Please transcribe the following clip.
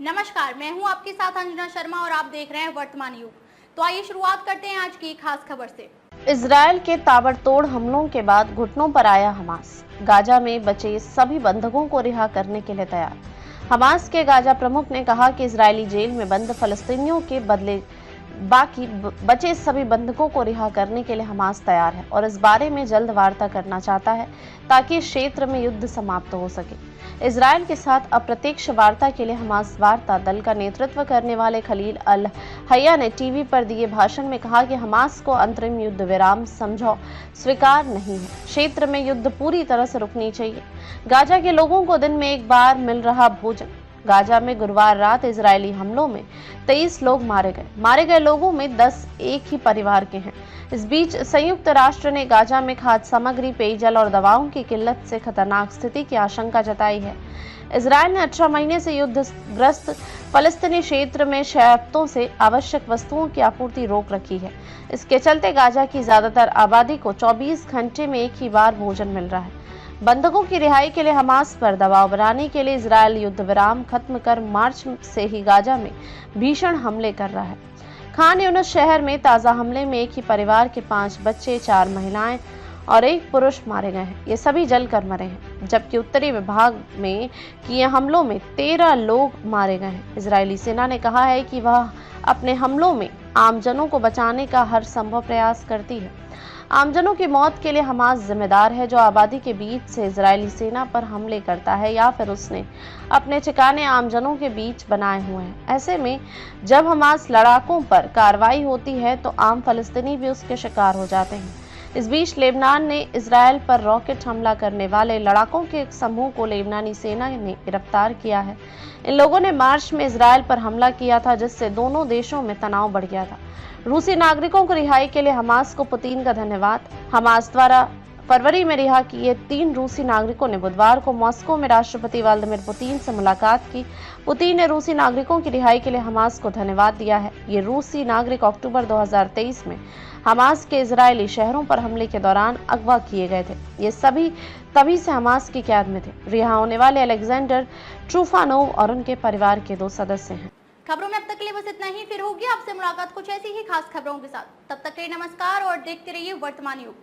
नमस्कार, मैं हूं आपके साथ अंजना शर्मा और आप देख रहे हैं वर्तमान युग। तो आइए शुरुआत करते हैं आज की खास खबर से। इजरायल के ताबड़तोड़ हमलों के बाद घुटनों पर आया हमास। गाजा में बचे सभी बंधकों को रिहा करने के लिए तैयार। हमास के गाजा प्रमुख ने कहा कि इजरायली जेल में बंद फलस्तीनियों के बदले बाकी बचे सभी बंधकों को रिहा करने के लिए हमास तैयार है और इस बारे में जल्द वार्ता करना चाहता है ताकि इस क्षेत्र में युद्ध समाप्त हो सके। इजरायल के साथ अप्रत्यक्ष वार्ता के लिए हमास वार्ता दल का नेतृत्व करने वाले खलील अल हया ने टीवी पर दिए भाषण में कहा कि हमास को अंतरिम युद्ध विराम समझौता स्वीकार नहीं है। क्षेत्र में युद्ध पूरी तरह से रुकनी चाहिए। गाजा के लोगों को दिन में एक बार मिल रहा भोजन। गाजा में गुरुवार रात इजरायली हमलों में 23 लोग मारे गए लोगों में 10 एक ही परिवार के हैं। इस बीच संयुक्त राष्ट्र ने गाजा में खाद्य सामग्री, पेयजल और दवाओं की किल्लत से खतरनाक स्थिति की आशंका जताई है। इजरायल ने 18 महीने से युद्धग्रस्त फलस्तीनी क्षेत्र में शर्तों से आवश्यक वस्तुओं की आपूर्ति रोक रखी है। इसके चलते गाजा की ज्यादातर आबादी को 24 घंटे में एक ही बार भोजन मिल रहा है। बंधकों की रिहाई के लिए हमास पर दबाव बनाने के लिए इजरायल युद्ध विराम खत्म कर मार्च से ही गाजा में भीषण हमले कर रहा है। खान यूनिस शहर में ताजा हमले में एक ही परिवार के 5 बच्चे, 4 महिलाएं और 1 पुरुष मारे गए हैं। ये सभी जलकर मरे हैं, जबकि उत्तरी विभाग में किए हमलों में 13 लोग मारे गए हैं। इजरायली सेना ने कहा है कि वह अपने हमलों में आमजनों को बचाने का हर संभव प्रयास करती है। आमजनों की मौत के लिए हमास जिम्मेदार है, जो आबादी के बीच से इजरायली सेना पर हमले करता है या फिर उसने अपने ठिकाने आमजनों के बीच बनाए हुए हैं। ऐसे में जब हमास लड़ाकों पर कार्रवाई होती है तो आम फलस्तीनी भी उसके शिकार हो जाते हैं। इस बीच लेबनान ने इजरायल पर रॉकेट हमला करने वाले लड़ाकों के एक समूह को लेबनानी सेना ने गिरफ्तार किया है। इन लोगों ने मार्च में इजरायल पर हमला किया था, जिससे दोनों देशों में तनाव बढ़ गया था। रूसी नागरिकों को रिहाई के लिए हमास को पुतिन का धन्यवाद। हमास द्वारा फरवरी में रिहा किए 3 रूसी नागरिकों ने बुधवार को मॉस्को में राष्ट्रपति व्लादिमीर पुतिन से मुलाकात की। पुतिन ने रूसी नागरिकों की रिहाई के लिए हमास को धन्यवाद दिया है। ये रूसी नागरिक अक्टूबर 2023 में हमास के इजरायली शहरों पर हमले के दौरान अगवा किए गए थे। ये सभी तभी से हमास की कैद में थे। रिहा होने वाले अलेक्जेंडर ट्रूफानोव और उनके परिवार के 2 सदस्य हैं। खबरों में अब तक के लिए बस इतना ही। फिर होगी आपसे मुलाकात कुछ ऐसी ही खास खबरों के साथ। तब तक के लिए नमस्कार और देखते रहिए वर्तमान युग।